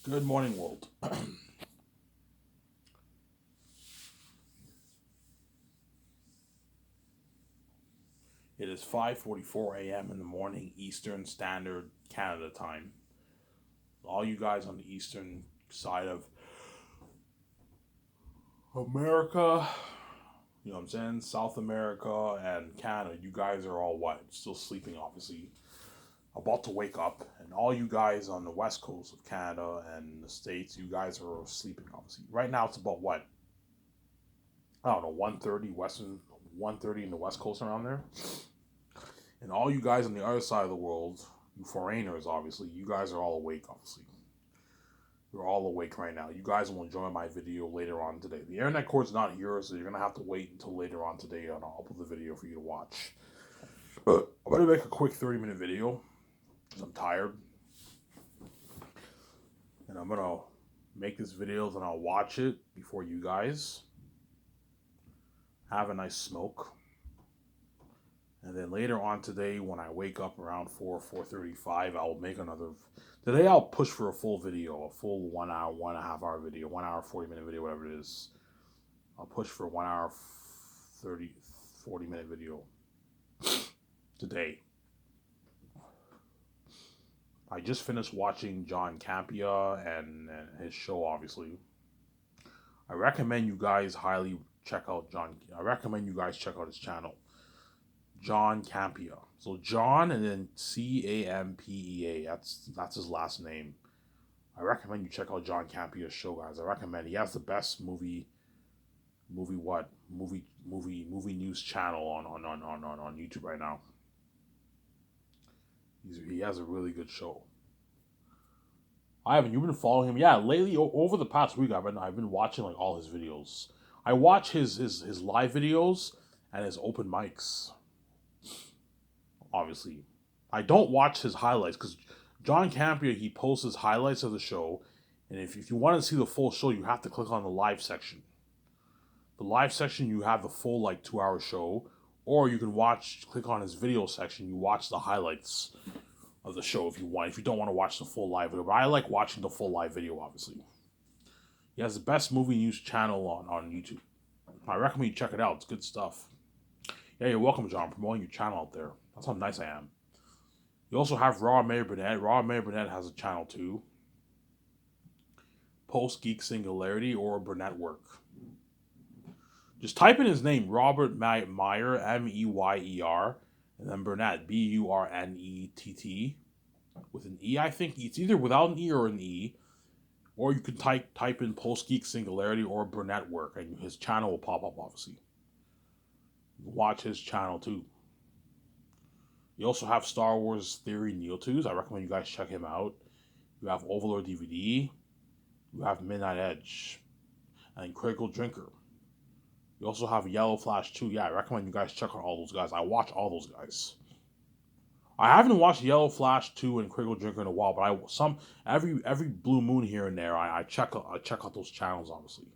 Good morning, world. It is 5:44 a.m. in the morning, Eastern Standard Canada time. All you guys on the eastern side of America, you know what I'm saying, South America and Canada, you guys are all what? Still sleeping, obviously. About to wake up, and all you guys on the west coast of Canada and the States, you guys are sleeping, obviously. Right now, it's about what? I don't know, 1:30 Western, 1:30 in the west coast around there. And all you guys on the other side of the world, you foreigners, obviously, you guys are all awake, obviously. You're all awake right now. You guys will enjoy my video later on today. The internet cord's not here, so you're going to have to wait until later on today, and I'll upload the video for you to watch. But I'm going to make a quick 30-minute video because I'm tired. And I'm going to make this video, then I'll watch it before you guys. Have a nice smoke. And then later on today, when I wake up around 4:35, I'll make another. Today I'll push for a full video, a full 1 hour, 1.5 hour video, 1 hour, 40 minute video, whatever it is. I'll push for 1 hour, 30, 40 minute video today. I just finished watching John Campia and his show, obviously. I recommend you guys highly check out John. I recommend you guys check out his channel. John Campia. So John and then Campea. That's his last name. I recommend you check out John Campia's show, guys. I recommend. He has the best movie news channel on YouTube right now. He has a really good show. Ivan, you've been following him? Yeah, lately over the past week, I've been watching like all his videos. I watch his live videos and his open mics. Obviously, I don't watch his highlights because John Campia, he posts his highlights of the show, and if you want to see the full show, you have to click on the live section. The live section, you have the full like 2 hour show, or you can click on his video section. You watch the highlights of the show if you want. If you don't want to watch the full live video, but I like watching the full live video. Obviously, he has the best movie news channel on YouTube. I recommend you check it out. It's good stuff. Yeah, you're welcome, John. I'm promoting your channel out there. That's how nice I am. You also have Raw Mayor Burnett. Raw Mayor Burnett has a channel too. Post Geek Singularity or Burnett Work. Just type in his name, Robert Meyer, Meyer, and then Burnett, Burnett, with an E. I think it's either without an E or an E. Or you can type in Post Geek Singularity or Burnett Work, and his channel will pop up, obviously. You can watch his channel too. You also have Star Wars Theory NeoTubes. I recommend you guys check him out. You have Overlord DVD. You have Midnight Edge. And Critical Drinker. You also have Yellow Flash 2. Yeah, I recommend you guys check out all those guys. I watch all those guys. I haven't watched Yellow Flash 2 and Critical Drinker in a while, but every blue moon here and there, I check out those channels, obviously.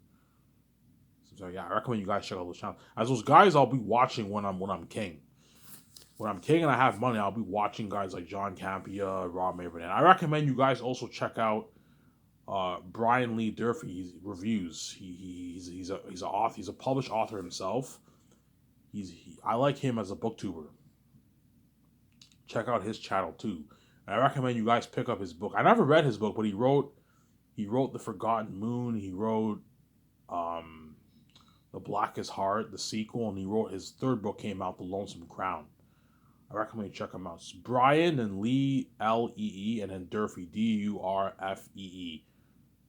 So yeah, I recommend you guys check out those channels. As those guys, I'll be watching when I'm king. When I'm king and I have money, I'll be watching guys like John Campia, Rob Maven. And I recommend you guys also check out Brian Lee Durfee's reviews. He's a author. He's a published author himself. I like him as a booktuber. Check out his channel too. And I recommend you guys pick up his book. I never read his book, but he wrote The Forgotten Moon. He wrote The Blackest Heart, the sequel, and he wrote his third book came out, The Lonesome Crown. I recommend you check him out. It's Brian and Lee, Lee, and then Durfee, Durfee.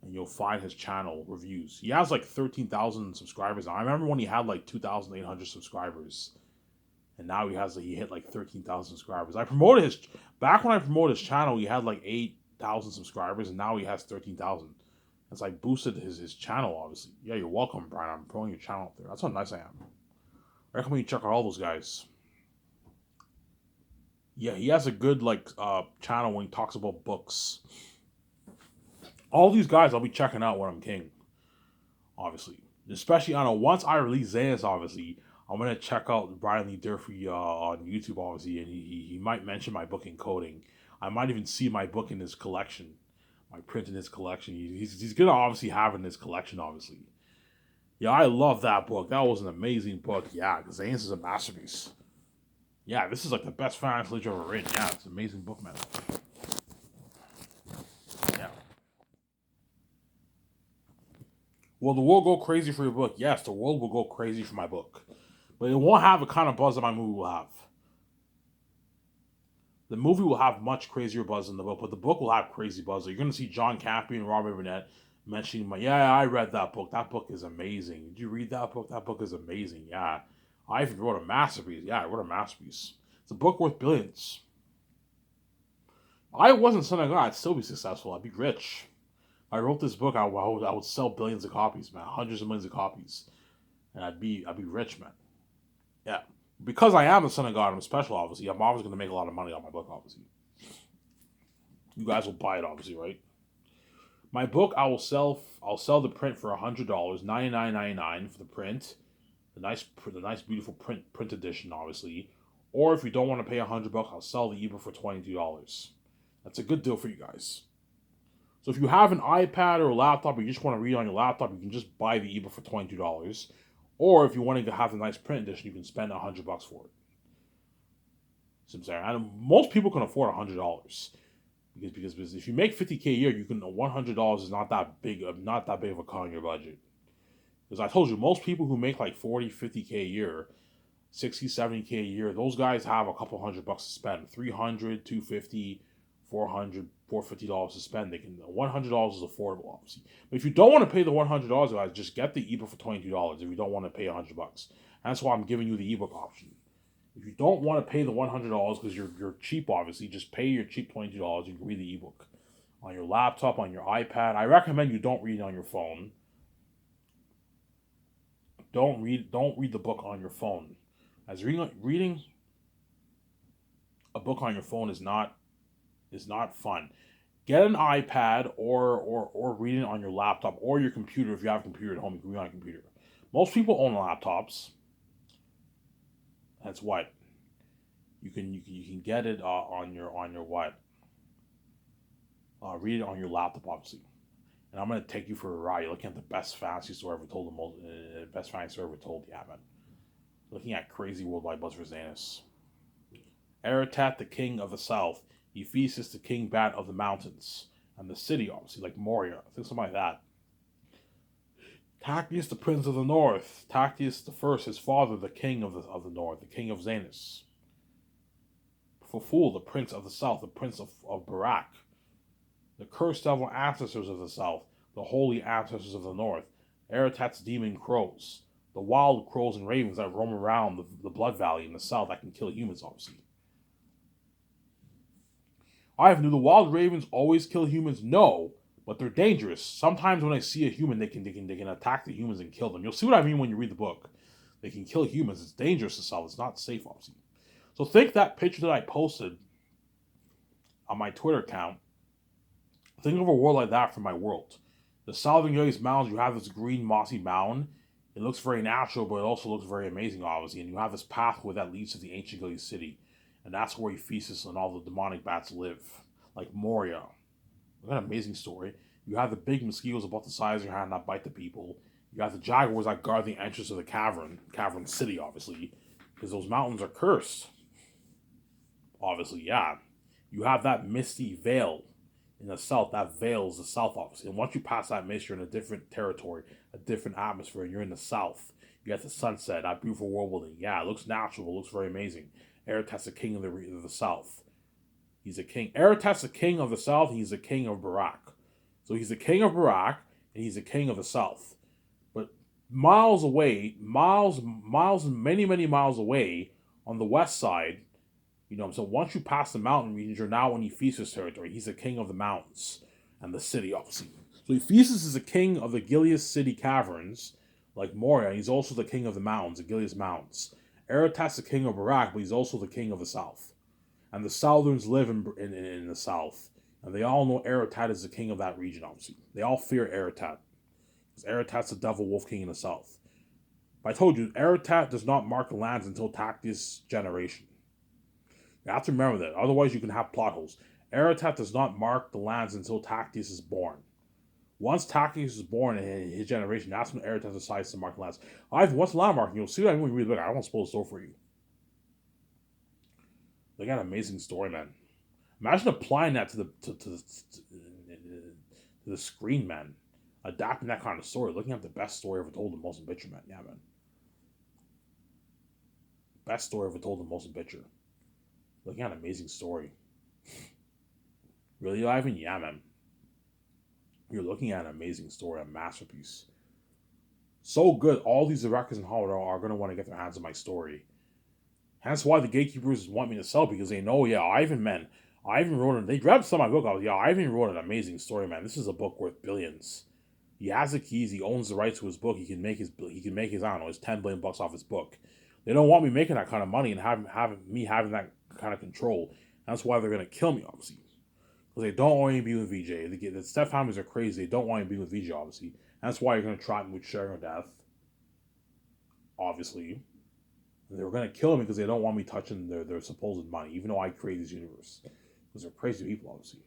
And you'll find his channel reviews. He has like 13,000 subscribers. I remember when he had like 2,800 subscribers. And now he hit like 13,000 subscribers. Back when I promoted his channel, he had like 8,000 subscribers, and now he has 13,000. It's like boosted his channel, obviously. Yeah, you're welcome, Brian. I'm promoting your channel up there. That's how nice I am. I recommend you check out all those guys. Yeah, he has a good channel when he talks about books. All these guys I'll be checking out when I'm king, obviously. Especially once I release Xanus, obviously, I'm gonna check out Brian Lee Durfee on YouTube, obviously, and he might mention my book in coding. I might even see my book in his collection, my print in his collection. He's gonna obviously have it in his collection, obviously. Yeah, I love that book. That was an amazing book. Yeah, because Zanus is a masterpiece. Yeah, this is like the best fantasy literature ever written. Yeah, it's an amazing book, man. Yeah. Will the world go crazy for your book? Yes, the world will go crazy for my book. But it won't have the kind of buzz that my movie will have. The movie will have much crazier buzz than the book, but the book will have crazy buzz. You're going to see John Campy and Robert Burnett mentioning yeah, I read that book. That book is amazing. Did you read that book? That book is amazing. Yeah. I even wrote a masterpiece. Yeah, I wrote a masterpiece. It's a book worth billions. I wasn't Son of God, I'd still be successful. I'd be rich. I wrote this book, I would sell billions of copies, man. Hundreds of millions of copies. And I'd be rich, man. Yeah. Because I am the Son of God, I'm special, obviously. I'm always going to make a lot of money on my book, obviously. You guys will buy it, obviously, right? My book, I'll sell the print for $100, $99.99 for the print, the nice beautiful print edition, obviously. Or if you don't want to pay $100, I'll sell the ebook for $22. That's a good deal for you guys. So if you have an iPad or a laptop, or you just want to read on your laptop, you can just buy the ebook for $22. Or if you want to have the nice print edition, you can spend $100 for it. So I'm saying, and most people can afford $100 because if you make $50K a year, you can $100 is not that big of a cut in your budget. Because I told you, most people who make like 40, 50K a year, 60, 70K a year, those guys have a couple $100 to spend. $300, $250, $400, $450 to spend. They can $100 is affordable, obviously. But if you don't want to pay the $100, guys, just get the ebook for $22 if you don't want to pay $100. And that's why I'm giving you the ebook option. If you don't want to pay the $100 because you're cheap, obviously, just pay your cheap $22. You can read the ebook on your laptop, on your iPad. I recommend you don't read it on your phone. Don't read the book on your phone. As reading a book on your phone is not fun. Get an iPad or read it on your laptop or your computer. If you have a computer at home, you can read on a computer. Most people own laptops. That's what you can get it on your what. Read it on your laptop, obviously. And I'm gonna take you for a ride. You're looking at the best fantasy story ever told. The best fantasy story ever told. Yeah, man. Looking at crazy worldwide buzz for Zanus. Aratat, the king of the south. Ephesus, the king bat of the mountains. And the city, obviously, like Moria. I think something like that. Tactius, the prince of the north. Tactius the first, his father, the king of the north, the king of Zanus. Fuful, the prince of the south, the prince of Barak. The cursed devil ancestors of the south, the holy ancestors of the north. Aratat's demon crows. The wild crows and ravens that roam around the Blood Valley in the south that can kill humans, obviously. I have knew the wild ravens always kill humans. No, but they're dangerous. Sometimes when I see a human, they can attack the humans and kill them. You'll see what I mean when you read the book. They can kill humans. It's dangerous to sell. It's not safe, obviously. So think that picture that I posted on my Twitter account. Think of a world like that for my world. The Southern Gillies Mountains, you have this green mossy mound. It looks very natural, but it also looks very amazing, obviously. And you have this pathway that leads to the ancient Gilead city. And that's where Ephesus and all the demonic bats live. Like Moria. What an amazing story. You have the big mosquitoes about the size of your hand that bite the people. You have the jaguars that guard the entrance of the cavern city, obviously. Because those mountains are cursed. Obviously, yeah. You have that misty veil in the south. That veils the south, obviously. And once you pass that mist, you're in a different territory, a different atmosphere, and you're in the south. You got the sunset, that beautiful world building. Yeah, it looks natural. It looks very amazing. Aratat's the king of the south. He's a king. Aratat's the king of the south. He's the king of Barak. So he's the king of Barak, and he's the king of the south. But miles away, many, many miles away, on the west side, so once you pass the mountain regions, you're now in Ephesus territory. He's the king of the mountains and the city, obviously. So Ephesus is the king of the Gilead city caverns, like Moria. He's also the king of the mountains, the Gilead mountains. Aratat's the king of Barak, but he's also the king of the south. And the Southerns live in the south. And they all know Aratat is the king of that region, obviously. They all fear Aratat. Because Aratat's the devil wolf king in the south. But I told you, Aratat does not mark the lands until Tactius' generation. You have to remember that. Otherwise, you can have plot holes. Ereteth does not mark the lands until Tactius is born. Once Tactius is born in his generation, that's when Ereteth decides to mark the lands. What's the land marking? You'll see that when you read the book. I don't want to spoil the story for you. They got an amazing story, man. Imagine applying that to the screen, man. Adapting that kind of story, looking at the best story ever told in Motion Picture, man. Yeah, man. Best story ever told in Motion Picture. Looking at an amazing story. Really, Ivan? Yeah, man. You're looking at an amazing story, a masterpiece. So good, all these directors in Hollywood are going to want to get their hands on my story. That's why the gatekeepers want me to sell, because they know, yeah, Ivan wrote it. They grabbed some of my book. Ivan wrote an amazing story, man. This is a book worth billions. He has the keys. He owns the rights to his book. He can make his I don't know, his $10 billion off his book. They don't want me making that kind of money and having that kind of control. That's why they're gonna kill me, obviously, because they don't want me to be with VJ. The Steph families are crazy. They don't want me to be with VJ, obviously. That's why you're gonna try me with sharing death, obviously. And they were gonna kill me because they don't want me touching their supposed money, even though I create this universe. Because they're crazy people, obviously.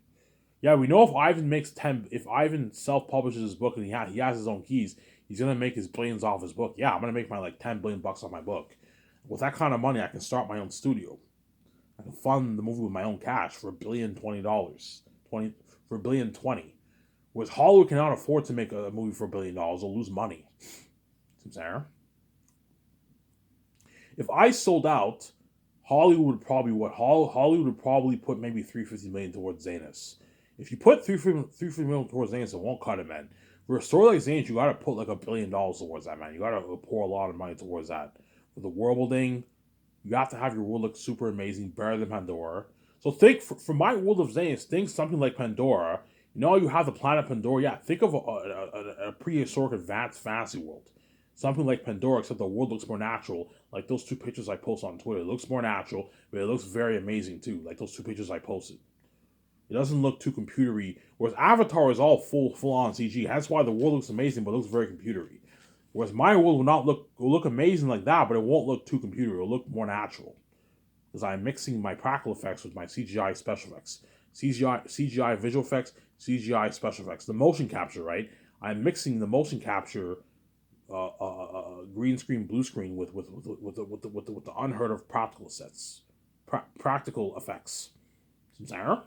Yeah, we know if Ivan self-publishes his book and he has his own keys, he's gonna make his billions off his book. Yeah, I'm gonna make my like $10 billion off my book. With that kind of money, I can start my own studio. I can fund the movie with my own cash for $1,020,000, for $1,020,000. Whereas Hollywood cannot afford to make a movie for $1 billion; they'll lose money. See what I'm saying? If I sold out, Hollywood would probably put maybe $350 million towards Zanus. If you put $350 million towards Zanus, it won't cut it, man. For a story like Zanus, you gotta put like $1 billion towards that, man. You gotta pour a lot of money towards that. For the world building, you have to have your world look super amazing, better than Pandora. So think, for my world of Zanus, think something like Pandora. You know, you have the planet Pandora. Yeah, think of a prehistoric advanced fantasy world. Something like Pandora, except the world looks more natural. Like those two pictures I post on Twitter. It looks more natural, but it looks very amazing too. Like those two pictures I posted. It doesn't look too computery. Whereas Avatar is all full on CG. That's why the world looks amazing, but it looks very computery. Whereas my world will look amazing like that, but it won't look too computery. It'll look more natural. Because I'm mixing my practical effects with my CGI special effects. CGI visual effects, CGI special effects. The motion capture, right? I'm mixing the motion capture green screen, blue screen with the unheard of practical sets, practical effects. Sarah,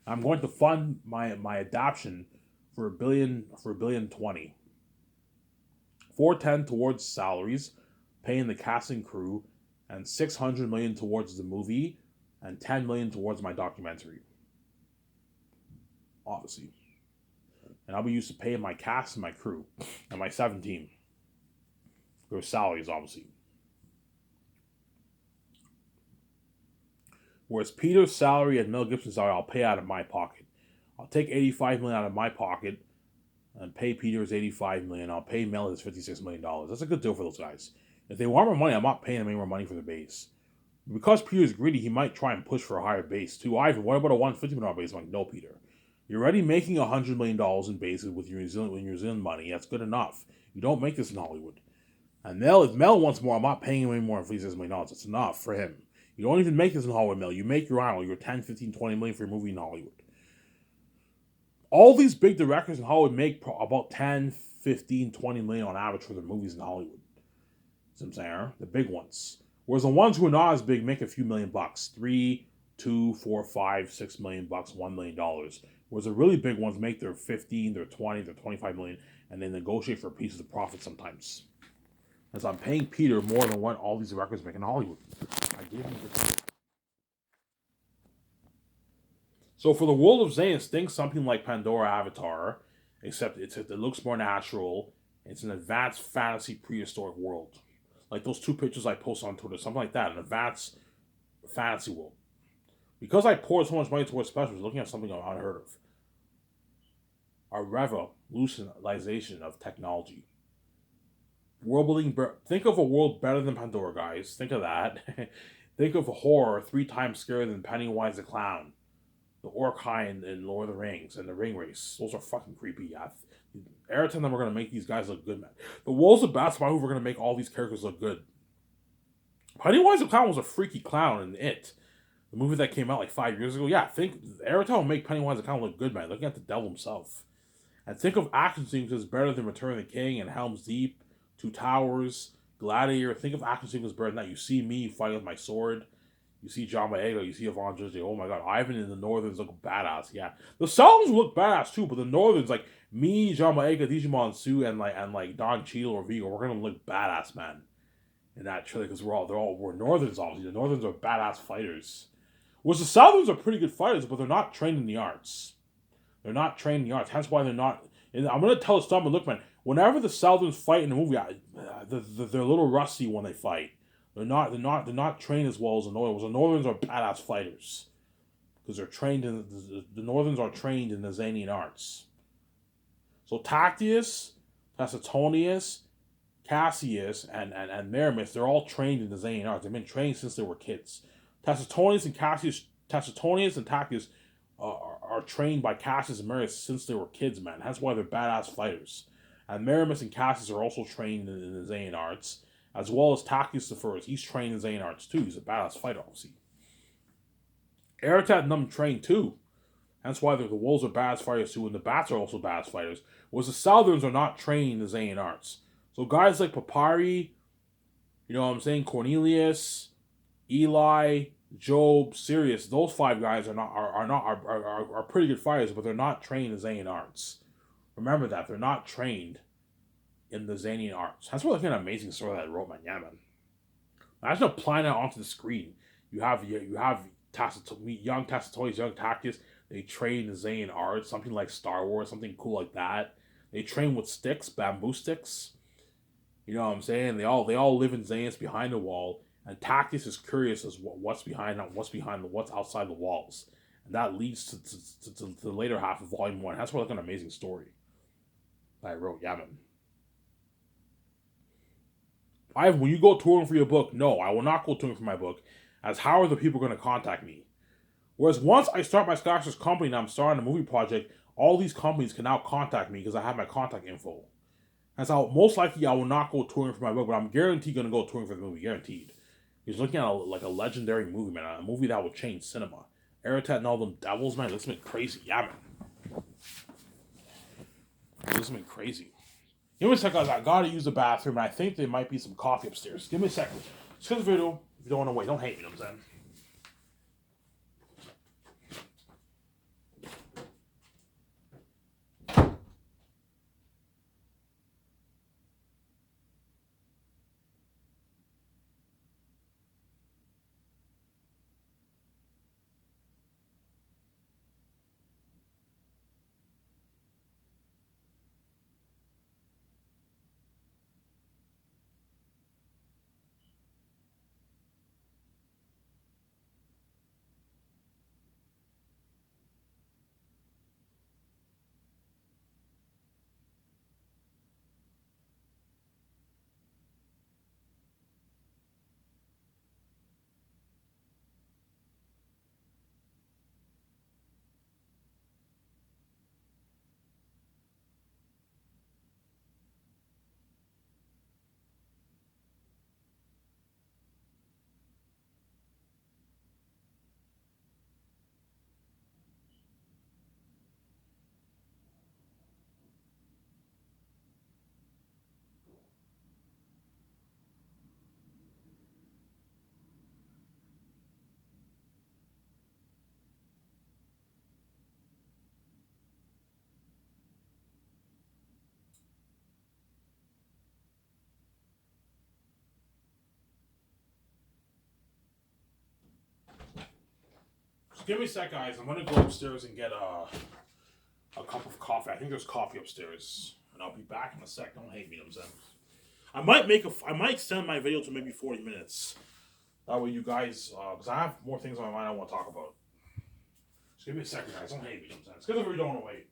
I'm going to fund my adaptation for $1,020,000,000. 410 towards salaries, paying the casting crew, and $600 million towards the movie, and $10 million towards my documentary. Obviously. And I'll be used to paying my cast and my crew and my 7 team. Their salaries, obviously. Whereas Peter's salary and Mel Gibson's salary, I'll pay out of my pocket. I'll take $85 million out of my pocket and pay Peter's $85 million. I'll pay Mel his $56 million. That's a good deal for those guys. If they want more money, I'm not paying them any more money for the base. Because Peter's greedy, he might try and push for a higher base too. Ivan, what about a $150 million base? I'm like, no, Peter. You're already making $100 million in bases with your New Zealand money. That's good enough. You don't make this in Hollywood. And if Mel wants more, I'm not paying him any more than $56 million. It's enough for him. You don't even make this in Hollywood, Mel. You make your own. You're 10, 15, 20 million for your movie in Hollywood. All these big directors in Hollywood make about 10, 15, 20 million on average for their movies in Hollywood. See what I'm saying? The big ones. Whereas the ones who are not as big make a few $1 million. 3, 2, 4, 5, $6 million, $1 million. Whereas the really big ones make their 15, their 20, their 25 million, and they negotiate for pieces of profit sometimes. As I'm paying Peter more than what all these records make in Hollywood. I gave him this. So for the world of Zanus, think something like Pandora Avatar, except it looks more natural. It's an advanced fantasy prehistoric world. Like those two pictures I post on Twitter, something like that, an advanced fantasy world. Because I poured so much money towards specials, looking at something I've unheard of. A revolutionization of technology. World building. Think of a world better than Pandora, guys. Think of that. Think of a horror 3 times scarier than Pennywise the Clown, the Orc-Hind in Lord of the Rings, and the Ring Race. Those are fucking creepy. Every time we're gonna make these guys look good, man. The Wolves of Basketball, who we're gonna make all these characters look good. Pennywise the Clown was a freaky clown in It. The movie that came out like 5 years ago. Yeah, think Airtel will make Pennywise kind of look good, man. Looking at the devil himself. And think of action sequences better than Return of the King and Helm's Deep, Two Towers, Gladiator. Think of action sequences better than that. You see me fighting with my sword. You see John Boyega. You see Yvonne J. Oh my god, Ivan and the Northerns look badass. Yeah, the Southerners look badass too, but the Northerns, like me, John Boyega, Digimon Su, and Don Cheadle or Vigo, we're gonna look badass, man. In that trailer, because we're Northerns. Obviously, the Northerns are badass fighters. Whereas the Southerns are pretty good fighters, but they're not trained in the arts. They're not trained in the arts. Hence why they're not. And I'm gonna tell Stumpman, look, man. Whenever the Southerns fight in a movie, they're a little rusty when they fight. They're not trained as well as the Northerns. The Northerns are badass fighters because they're trained in the Northerns are trained in the Xanian arts. So Tactius, Tacitonius, Cassius, and Meramis, they're all trained in the Xanian arts. They've been trained since they were kids. Tacitonius and Tactius are trained by Cassius and Marius since they were kids, man. That's why they're badass fighters. And Meramis and Cassius are also trained in the Xanian arts, as well as Tactius the First. He's trained in Xanian arts too. He's a badass fighter, obviously. Aratat and them trained too. That's why the Wolves are badass fighters too, and the Bats are also badass fighters. Whereas the Southerns are not trained in the Xanian arts. So guys like Papyri, you know what I'm saying, Cornelius, Eli, Job, Sirius, those five guys are pretty good fighters, but they're not trained in Xanian arts. Remember that they're not trained in the Xanian arts. That's what an amazing story that I wrote, man. Yeah, man. Imagine applying that onto the screen. You have young Tacitoys, young Tactius. They train in Xanian arts, something like Star Wars, something cool like that. They train with sticks, bamboo sticks. You know what I'm saying? They all live in Xanians behind the wall. And Tactius is curious as what's outside the walls, and that leads to the later half of Volume 1. That's what like an amazing story that I wrote. Yeah, man. When you go touring for your book, no, I will not go touring for my book, as how are the people going to contact me? Whereas once I start my Skylanders company and I'm starting a movie project, all these companies can now contact me because I have my contact info. That's how most likely I will not go touring for my book, but I'm guaranteed going to go touring for the movie, guaranteed. He's looking at a legendary movie, man. A movie that will change cinema. Aratat and all them devils, man. This has been crazy. Yeah, man. This has been crazy. Give me a second, guys. I gotta use the bathroom, and I think there might be some coffee upstairs. Give me a second. Just the video. If you don't want to wait, don't hate me, you know what I'm saying? Just give me a sec, guys. I'm gonna go upstairs and get a cup of coffee. I think there's coffee upstairs, and I'll be back in a sec. Don't hate me, you know what I'm saying? I might extend my video to maybe 40 minutes. That way, you guys, because I have more things on my mind I want to talk about. Just give me a second, guys. Don't hate me, you know what I'm saying? It's because I really don't want to wait.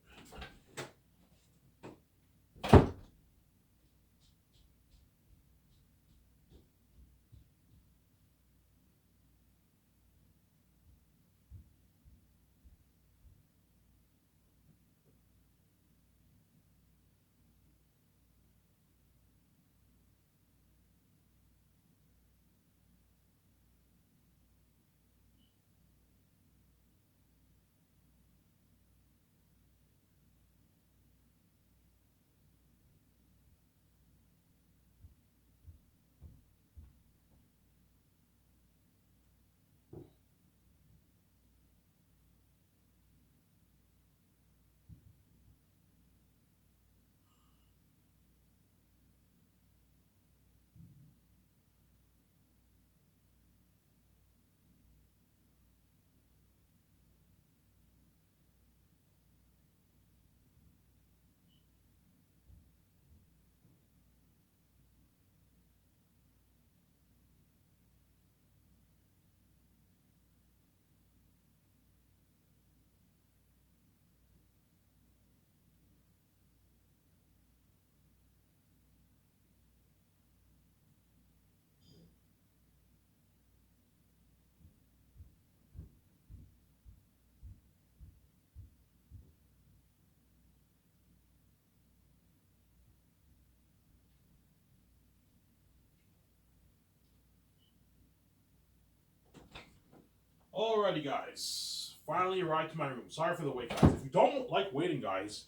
Alrighty, guys. Finally arrived to my room. Sorry for the wait, guys. If you don't like waiting, guys,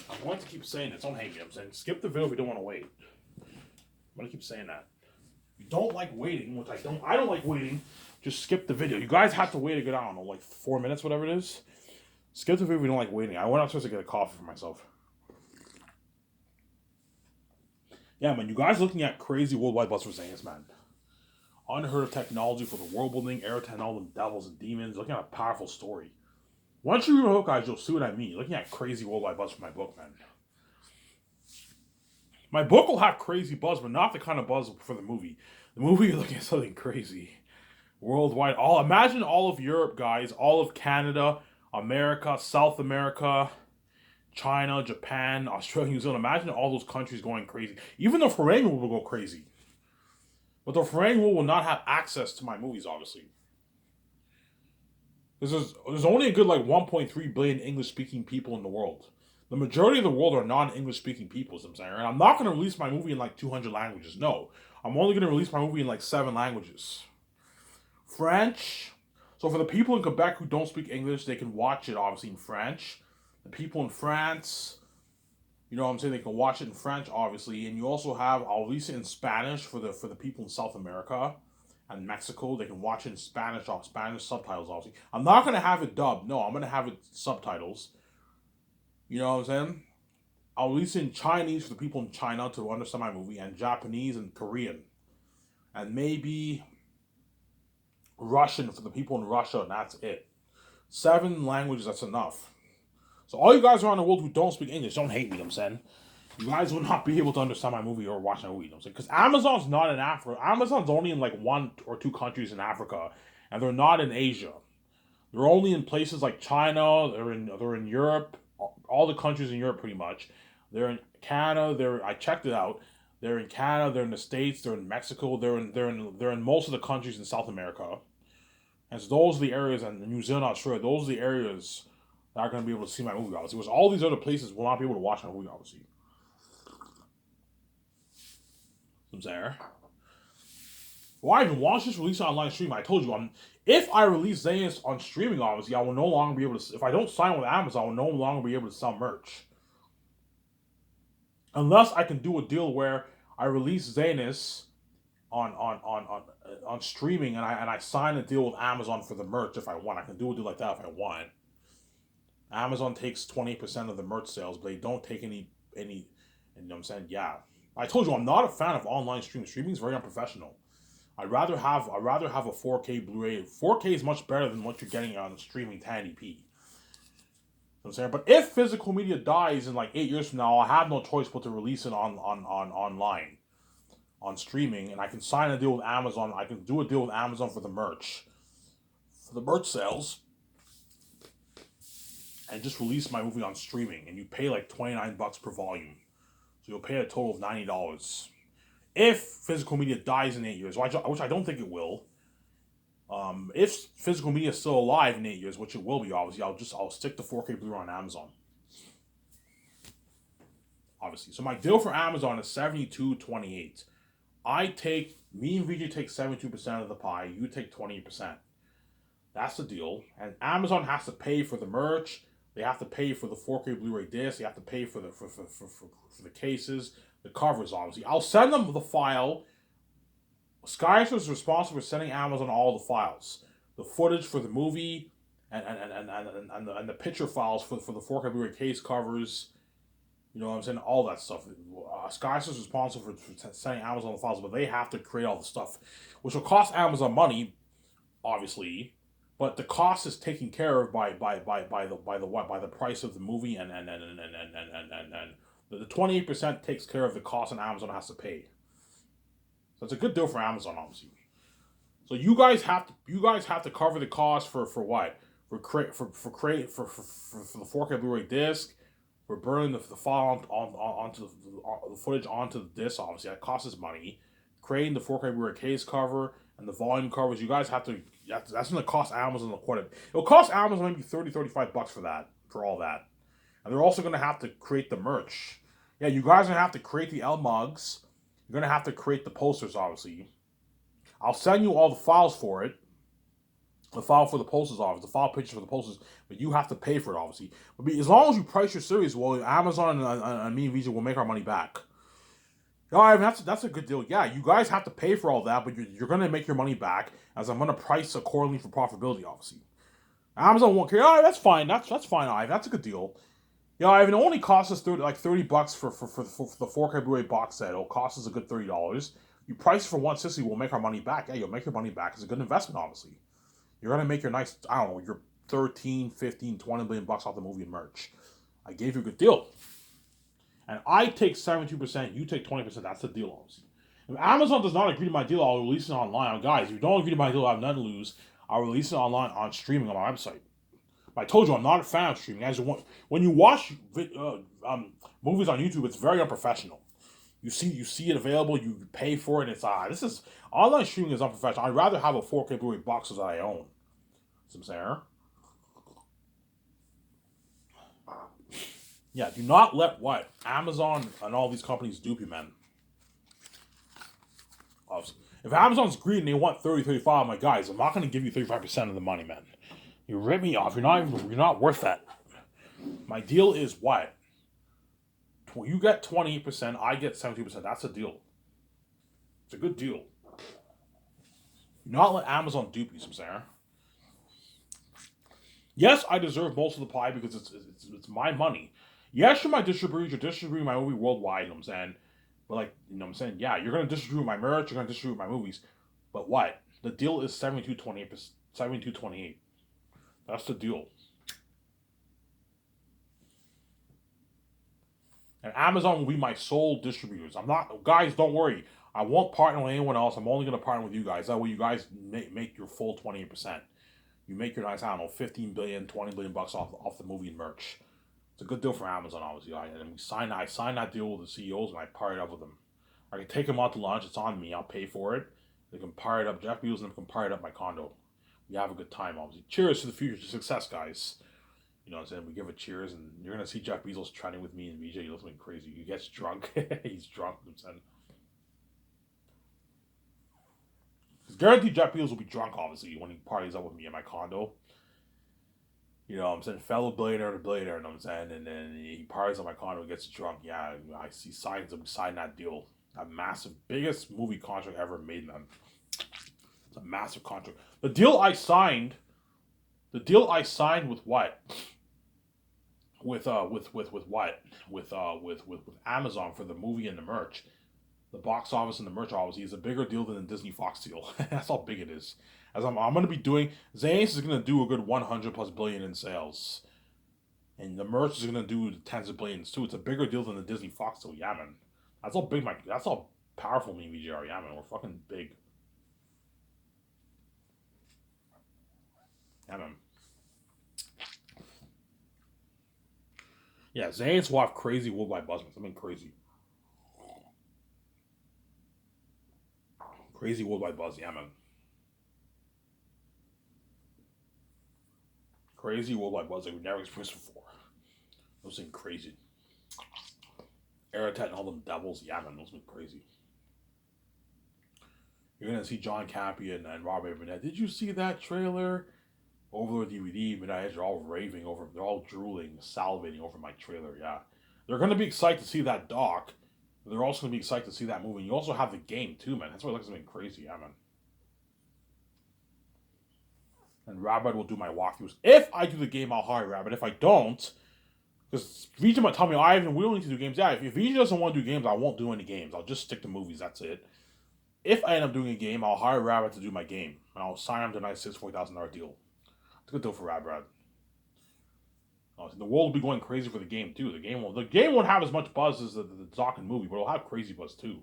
I'm going to keep saying this. Don't hate me. I'm saying skip the video if you don't want to wait. I'm going to keep saying that. If you don't like waiting, which I don't like waiting, just skip the video. You guys have to wait a good, I don't know, like 4 minutes, whatever it is. Skip the video if you don't like waiting. I went upstairs to get a coffee for myself. Yeah, man, you guys looking at crazy worldwide buzz for Zanus, man. Unheard of technology for the world building, air technology, devils and demons. Looking at a powerful story. Once you read my book, guys, you'll see what I mean. Looking at crazy worldwide buzz for my book, man. My book will have crazy buzz, but not the kind of buzz for the movie. The movie, you're looking at something crazy. Worldwide. Imagine all of Europe, guys. All of Canada, America, South America, China, Japan, Australia, New Zealand. Imagine all those countries going crazy. Even the Ferengi will go crazy. But the Ferengi will not have access to my movies, obviously. There's only a good like 1.3 billion English-speaking people in the world. The majority of the world are non-English-speaking people, as I'm saying. And I'm not going to release my movie in like 200 languages. No. I'm only going to release my movie in like 7 languages. French. So for the people in Quebec who don't speak English, they can watch it, obviously, in French. The people in France, you know what I'm saying, they can watch it in French, obviously. And you also have, I'll release it in Spanish for the people in South America and Mexico. They can watch it in Spanish, Spanish subtitles, obviously. I'm not going to have it dubbed. No, I'm going to have it subtitles. You know what I'm saying? I'll release it in Chinese for the people in China to understand my movie, and Japanese and Korean. And maybe Russian for the people in Russia, and that's it. 7 languages, that's enough. So all you guys around the world who don't speak English, don't hate me, I'm saying. You guys will not be able to understand my movie or watch my movie, I'm saying. Because Amazon's not in Africa. Amazon's only in like 1 or 2 countries in Africa, and they're not in Asia. They're only in places like China, they're in Europe, all the countries in Europe pretty much. They're in Canada, I checked it out. They're in Canada, they're in the States, they're in Mexico, they're in most of the countries in South America. And so those are the areas, and New Zealand, Australia, those are the areas that are going to be able to see my movie, obviously. Because all these other places will not be able to watch my movie, obviously. I'm saying. Why even watch this release online stream? I told you, if I release Zanus on streaming, obviously, I will no longer be able to. If I don't sign with Amazon, I will no longer be able to sell merch. Unless I can do a deal where I release Zanus on streaming, and I sign a deal with Amazon for the merch if I want. I can do a deal like that if I want. Amazon takes 20% of the merch sales, but they don't take any. You know what I'm saying? Yeah. I told you I'm not a fan of online streaming. Streaming is very unprofessional. I'd rather have a 4K Blu-ray. 4K is much better than what you're getting on streaming 1080p. You know what I'm saying? But if physical media dies in like 8 years from now, I'll have no choice but to release it on online, on streaming, and I can sign a deal with Amazon. I can do a deal with Amazon for the merch sales, and just release my movie on streaming. And you pay like $29 per volume, so you'll pay a total of $90. If physical media dies in 8 years, which I don't think it will. If physical media is still alive in 8 years, which it will be, obviously, I'll stick to 4K Blu-ray on Amazon. Obviously, so my deal for Amazon is $72.28. Me and VJ take 72% of the pie. You take 20%. That's the deal. And Amazon has to pay for the merch. They have to pay for the 4K Blu-ray disc. They have to pay for the cases, the covers, obviously. I'll send them the file. Skyscraper is responsible for sending Amazon all the files, the footage for the movie, and the picture files for the 4K Blu-ray case covers. You know what I'm saying? All that stuff. Skyscraper is responsible for sending Amazon the files, but they have to create all the stuff, which will cost Amazon money, obviously. But the cost is taken care of by the price of the movie, and the 28% takes care of the cost, and Amazon has to pay. So it's a good deal for Amazon, obviously. So you guys have to cover the cost for what? For the 4K Blu-ray disc, for burning the file onto the footage onto the disc. Obviously, that costs money. Creating the 4K Blu-ray case cover and the volume covers. You guys have to. That's going to cost Amazon quite a bit. It'll cost Amazon maybe $30-$35 for all that. And they're also going to have to create the merch. Yeah, you guys are going to have to create the L mugs. You're going to have to create the posters, obviously. I'll send you all the files for it. to file for the posters office, to file pictures for the posters, but you have to pay for it, obviously. But as long as you price your series well, Amazon and me and VJ will make our money back. No, I mean, that's a good deal. Yeah, you guys have to pay for all that, but you're going to make your money back, as I'm going to price accordingly for profitability, obviously. Amazon won't care. All right, that's fine. That's fine, Ivan. That's a good deal. Yeah, Ivan, it only costs us $30 for the 4K Blu-ray box set. It'll cost us a good $30. You price it for 160, we'll make our money back. Yeah, you'll make your money back. It's a good investment, obviously. You're going to make your nice, I don't know, your 13, 15, 20 million bucks off the movie and merch. I gave you a good deal. And I take 72%, you take 20%. That's the deal, obviously. If Amazon does not agree to my deal, I'll release it online. Guys, if you don't agree to my deal, I have nothing to lose. I'll release it online on streaming on my website. But I told you I'm not a fan of streaming. As when you watch movies on YouTube, it's very unprofessional. You see it available, you pay for it, and this is online streaming is unprofessional. I'd rather have a 4K Blu-ray box that I own. Some saying. Yeah, do not let what? Amazon and all these companies dupe you, man. If Amazon's greedy and they want 30, 35, my guys, I'm not going to give you 35% of the money, man. You rip me off. You're not worth that. My deal is what? You get 28%, I get 70%. That's a deal. It's a good deal. Do not let Amazon dupe you, Sam. Yes, I deserve most of the pie because it's my money. Yes, you're my distributor. You're distributing my movie worldwide, you know what I'm saying? But like, you know what I'm saying? Yeah, you're going to distribute my merch. You're going to distribute my movies. But what? The deal is 72-28. That's the deal. And Amazon will be my sole distributors. Guys, don't worry. I won't partner with anyone else. I'm only going to partner with you guys. That way you guys make your full 28%. You make your nice, I don't know, 15 billion, 20 billion bucks off the movie and merch. It's a good deal for Amazon, obviously. And I signed that deal with the CEOs and I partied up with them. I can take them out to lunch. It's on me. I'll pay for it. They can part it up. Jeff Bezos and them can part it up my condo. We have a good time, obviously. Cheers to the future, to success, guys. You know what I'm saying? We give a cheers, and you're going to see Jeff Bezos trending with me and VJ. He looks like crazy. He gets drunk. He's drunk. I'm saying. It's guaranteed Jeff Bezos will be drunk, obviously, when he parties up with me in my condo. You know what I'm saying? Fellow billionaire to billionaire, you know what I'm saying? And then he parties on my condo, gets drunk. Yeah, I see signs of him signing that deal. A massive, biggest movie contract ever made, man. It's a massive contract. The deal I signed with what? With what? With Amazon for the movie and the merch. The box office and the merch obviously is a bigger deal than the Disney Fox deal. That's how big it is. As I'm going to be doing, Zane's is going to do a good 100 plus billion in sales. And the merch is going to do tens of billions too. It's a bigger deal than the Disney Fox deal. Yeah, man. That's how powerful me and VJ are. Yeah, man. We're fucking big. Yeah, man. Yeah, Zane's will have crazy worldwide buzz. I mean, crazy. Crazy worldwide buzz. Yeah, man. Crazy worldwide buzz like we've never experienced before. Those things crazy. Aerotet and all them devils. Yeah, man. Those been crazy. You're going to see John Cappy and Robert Burnett. Did you see that trailer? Over the DVD, Midnight are all raving over. They're all drooling, salivating over my trailer. Yeah, they're gonna be excited to see that doc. They're also gonna be excited to see that movie. And you also have the game too, man. That's what looks something crazy, yeah, man. And Rabbit will do my walkthroughs. If I do the game, I'll hire Rabbit. If I don't, because VJ might tell me, Ivan, we don't need to do games. Yeah, if VJ doesn't want to do games, I won't do any games. I'll just stick to movies. That's it. If I end up doing a game, I'll hire Rabbit to do my game, and I'll sign him to a nice $40,000 deal. It's a good deal for Rabbit. The world will be going crazy for the game too. The game won't have as much buzz as the doc and movie, but it'll have crazy buzz too.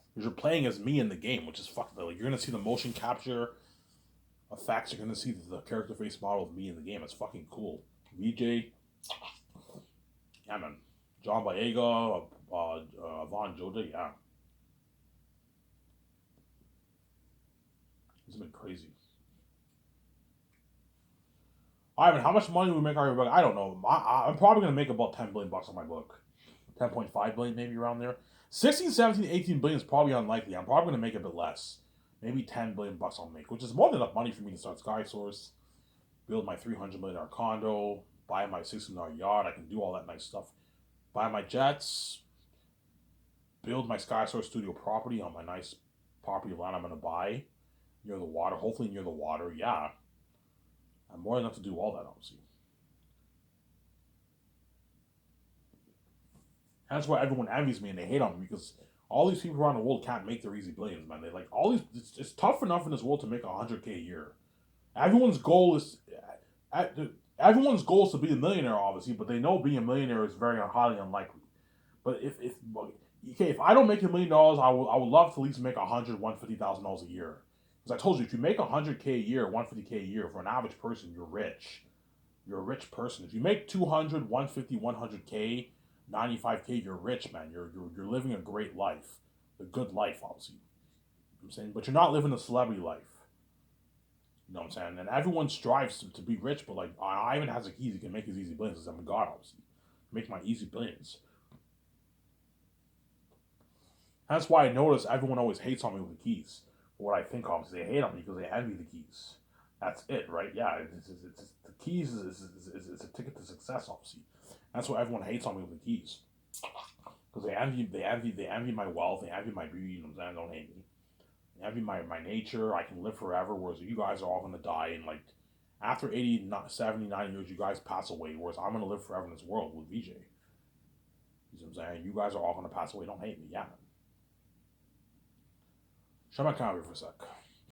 Because you're playing as me in the game, which is fucking like you're gonna see the motion capture effects. You're gonna see the character face model of me in the game. It's fucking cool. VJ, yeah, man. John Boyega, Von Joda, yeah. It's been crazy. Ivan, how much money we make on your book? I don't know. I'm probably going to make about 10 billion bucks on my book. 10.5 billion, maybe around there. 16, 17, 18 billion is probably unlikely. I'm probably going to make a bit less. maybe 10 billion bucks I'll make, which is more than enough money for me to start Sky Source, build my $300 million condo, buy my $600 yacht. I can do all that nice stuff. Buy my jets, build my Sky Source studio property on my nice property land I'm gonna buy near the water. Hopefully near the water. Yeah, I'm more than enough to do all that. Obviously, that's why everyone envies me and they hate on me because all these people around the world can't make their easy billions, man. They like all these. It's tough enough in this world to make 100K a year. Everyone's goal is uh, everyone's goal is to be a millionaire, obviously, but they know being a millionaire is very highly unlikely. But if okay, if I don't make $1 million, I would love to at least make 150,000 dollars a year. Because I told you, if you make 100K a year, 150K a year for an average person, you're rich. You're a rich person. If you make 200, 150, 100K, 95K, you're rich, man. You're living a great life, a good life, obviously. You know what I'm saying, but you're not living a celebrity life. You know what I'm saying? And everyone strives to be rich, but like Ivan has the keys. He can make his easy billions. Because I'm a god, obviously. Make my easy billions. That's why I notice everyone always hates on me with the keys. For what I think of is they hate on me because they envy the keys. That's it, right? Yeah, the keys is a ticket to success, obviously. That's why everyone hates on me with the keys because they envy my wealth, they envy my beauty. You know what I'm saying? Don't hate me. They envy my nature. I can live forever, whereas you guys are all gonna die in like after 80, 79 years. You guys pass away, whereas I'm gonna live forever in this world with VJ. You know what I'm saying? You guys are all gonna pass away. Don't hate me, yeah. Shut my camera for a sec.